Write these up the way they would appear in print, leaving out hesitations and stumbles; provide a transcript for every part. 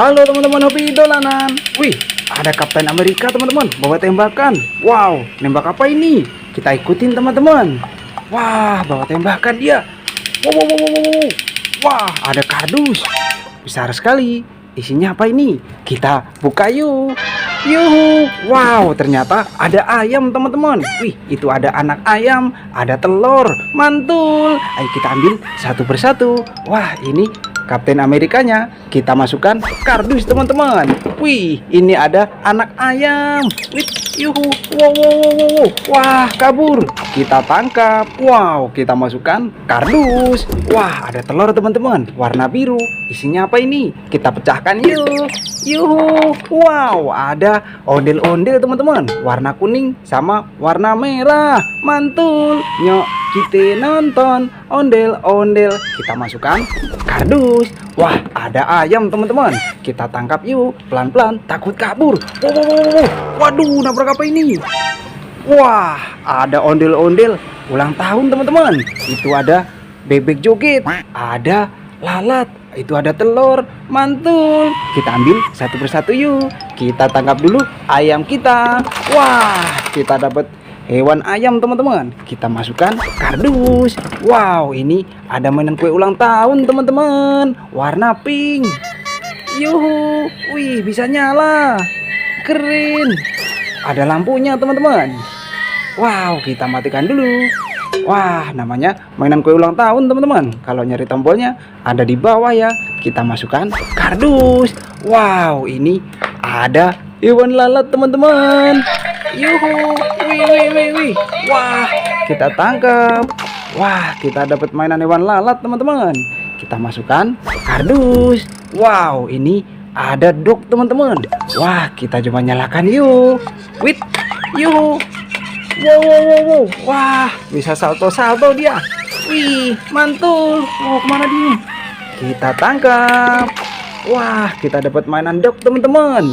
Halo teman-teman hobi dolanan. Wih, ada Kapten Amerika teman-teman, bawa tembakan. Wow, nembak apa ini? Kita ikutin teman-teman. Wah, bawa tembakan dia. Wow, wow, wow, wow, wow. Wah, ada kardus besar sekali. Isinya apa ini? Kita buka yuk. Yuhu, wow, ternyata ada ayam teman-teman. Wih, itu ada anak ayam, ada telur, mantul. Ayo kita ambil satu persatu. Wah, ini Kapten Amerikanya. Kita masukkan kardus teman-teman. Wih, ini ada anak ayam. Wih, yuhu, wow, wow, wow, wow. Wah, kabur. Kita tangkap. Wow, kita masukkan kardus. Wah, ada telur teman-teman, warna biru. Isinya apa ini? Kita pecahkan yuk. Yuhu, wow, ada ondel-ondel teman-teman, warna kuning sama warna merah. Mantul. Nyok, kita nonton ondel-ondel. Kita masukkan kardus. Wah, ada ayam teman-teman. Kita tangkap yuk, pelan-pelan, takut kabur. Wow, wow, wow, wow. Waduh, nabrak apa ini? Wah, ada ondel-ondel ulang tahun teman-teman. Itu ada bebek joget, ada lalat, itu ada telur, mantul. Kita ambil satu persatu yuk. Kita tangkap dulu ayam kita. Wah, kita dapat hewan ayam teman-teman. Kita masukkan kardus. Wow, ini ada mainan kue ulang tahun teman-teman, warna pink. Yuhu, wih, bisa nyala, keren. Ada lampunya teman-teman. Wow, kita matikan dulu. Wah, namanya mainan kue ulang tahun teman-teman. Kalau nyari tombolnya ada di bawah ya. Kita masukkan kardus. Wow, ini ada hewan lalat teman-teman. Yuhu, wih, wih, wih, wih. Wah, kita tangkap. Wah, kita dapat mainan hewan lalat teman-teman. Kita masukkan kardus. Wow, ini ada dog teman-teman. Wah, kita coba nyalakan yuk. Wih, yuhu. Wow, wow, wow, wow. Wah, bisa salto-salto dia. Wih, mantul. Mau kemana dia? Kita tangkap. Wah, kita dapat mainan dog teman-teman,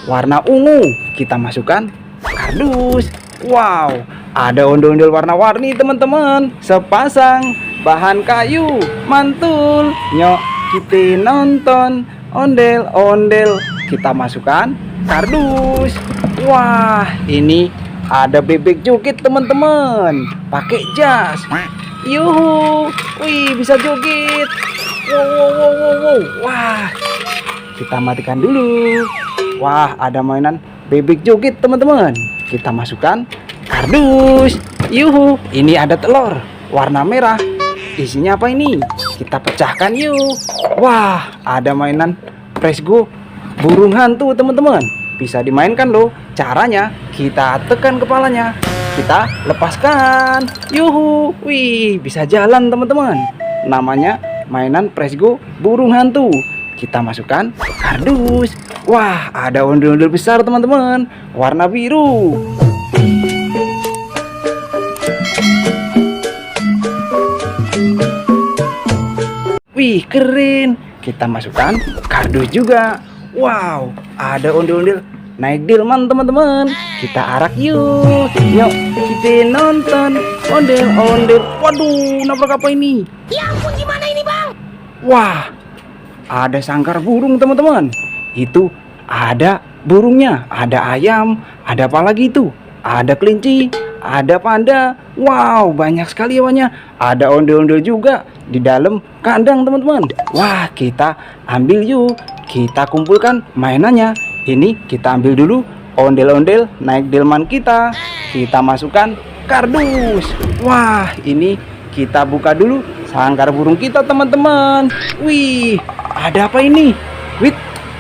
warna ungu. Kita masukkan kardus. Wow, ada ondel-ondel warna-warni teman-teman, sepasang bahan kayu. Mantul. Nyok, kita nonton ondel-ondel. Kita masukkan kardus. Wah, ini ada bebek joget teman-teman, pakai jas. Yuhu, wih, bisa joget. Wow, wow, wow, wow, wow. Wah, kita matikan dulu. Wah, ada mainan bebek joget teman-teman. Kita masukkan kardus. Yuhu, ini ada telur warna merah. Isinya apa ini? Kita pecahkan yuk. Wah, ada mainan Press Go burung hantu teman-teman. Bisa dimainkan loh. Caranya kita tekan kepalanya, kita lepaskan. Yuhu, wih, bisa jalan teman-teman. Namanya mainan Press Go burung hantu. Kita masukkan kardus. Wah, ada ondel-ondel besar teman-teman, warna biru. Wih, keren. Kita masukkan kardus juga. Wow, ada ondel-ondel naik delman teman-teman. Kita arak yuk. Yuk, kita nonton ondel-ondel. Waduh, nabrak apa ini? Ya ampun, gimana ini bang? Wah, ada sangkar burung teman-teman. Itu ada burungnya, ada ayam, ada apa lagi itu? Ada kelinci, ada panda. Wow, banyak sekali hewannya. Ada ondel-ondel juga di dalam kandang teman-teman. Wah, kita ambil yuk. Kita kumpulkan mainannya. Ini kita ambil dulu ondel-ondel naik delman kita. Kita masukkan kardus. Wah, ini kita buka dulu sangkar burung kita teman-teman. Wih, ada apa ini? Wih,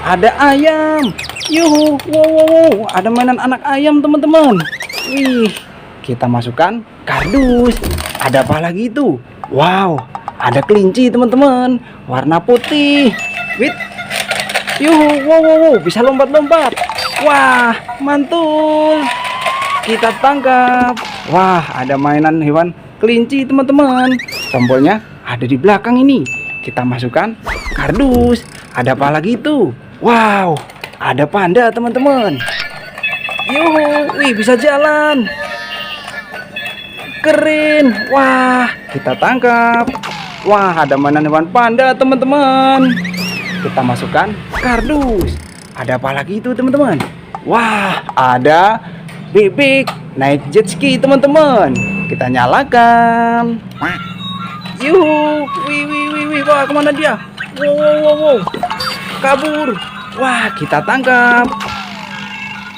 ada ayam. Yuhu, wow, wow, wow. Ada mainan anak ayam teman-teman. Wih, kita masukkan kardus. Ada apa lagi itu? Wow, ada kelinci teman-teman, warna putih. Wih, yuhu, wow, wow, wow. Bisa lompat-lompat. Wah, mantul. Kita tangkap. Wah, ada mainan hewan kelinci teman-teman. Tombolnya ada di belakang ini. Kita masukkan kardus. Ada apa lagi itu? Wow, ada panda teman-teman. Yuhu, wih, bisa jalan. Keren. Wah, kita tangkap. Wah, ada mainan hewan panda teman-teman. kita masukkan kardus. Ada apa lagi itu teman-teman? Wah, ada bebek naik jet ski teman-teman. Kita nyalakan. Yuhu, wih, wah kemana dia? Wow, kabur. Wah, kita tangkap.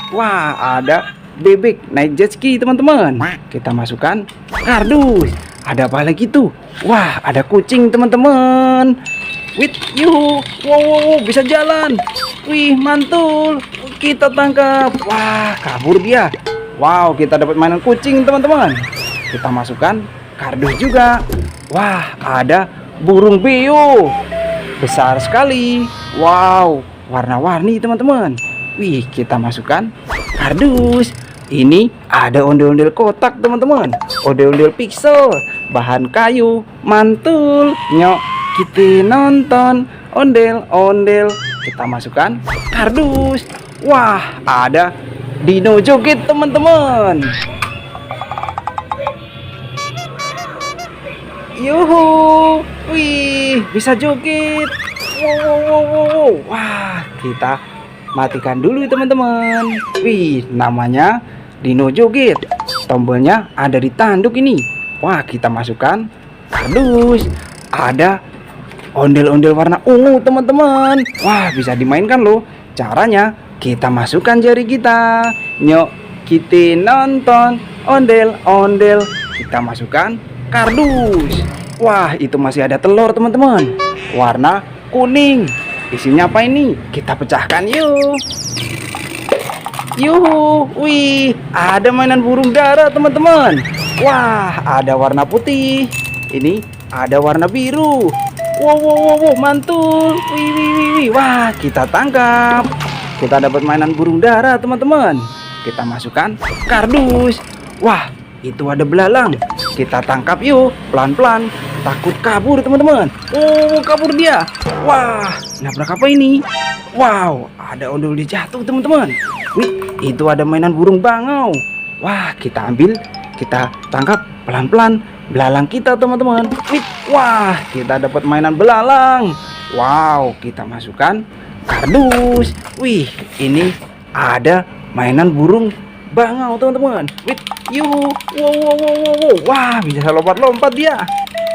Wah, ada bebek naik jet ski teman-teman. Kita masukkan kardus. Ada apa lagi tuh? Wah, ada kucing teman-teman. Wih, yuhu, wow, bisa jalan. Wih, mantul. Kita tangkap. Wah, kabur dia. Wow, kita dapat mainan kucing teman-teman. Kita masukkan kardus juga. Wah, ada burung beo. Besar sekali. Wow, warna-warni teman-teman. Wih, kita masukkan kardus. Ini ada ondel-ondel kotak teman-teman. Ondel-ondel pixel. Bahan kayu. Mantul. Nyok, kita nonton ondel-ondel. Kita masukkan kardus. Wah, ada dino joget teman-teman. Yuhu, wih, bisa joget. Wow. Wah, kita matikan dulu teman-teman. Wih, namanya dino joget. Tombolnya ada di tanduk ini. Wah, kita masukkan kardus. Ada ondel-ondel warna ungu teman-teman. Wah, bisa dimainkan loh. Caranya kita masukkan jari kita. Nyok, kita nonton ondel-ondel. Kita masukkan kardus. Wah, itu masih ada telur teman-teman. Warna kuning. Isinya apa ini? Kita pecahkan yuk. Yuhu, wih, ada mainan burung dara teman-teman. Wah, ada warna putih. Ini ada warna biru. Wow, mantul. Wih. Wah, kita tangkap. Kita dapat mainan burung dara teman-teman. Kita masukkan kardus. Wah, itu ada belalang. Kita tangkap yuk, pelan-pelan. Takut kabur teman-teman. Oh, kabur dia. Wah, nabrak apa ini? Wow, ada ondel jatuh teman-teman. Wih, itu ada mainan burung bangau. Wah, kita ambil, kita tangkap pelan-pelan belalang kita teman-teman. Wih, wah, kita dapat mainan belalang. Wow, kita masukkan kardus. Wih, ini ada mainan burung bangau teman-teman. Wih, yuhu, wow. Wah, bisa lompat-lompat dia.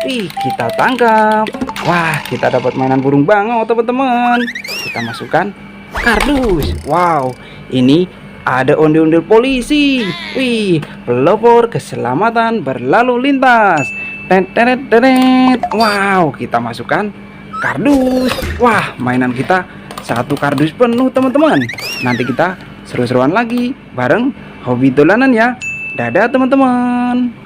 Wih, kita tangkap. Wah, kita dapat mainan burung bangau teman-teman. Kita masukkan kardus. Wow, ini ada ondel-ondel polisi. Wih, pelopor keselamatan berlalu lintas. Teret. Wow, kita masukkan kardus. Wah, mainan kita satu kardus penuh teman-teman. Nanti kita seru-seruan lagi bareng hobi dolanan ya. Dadah teman-teman.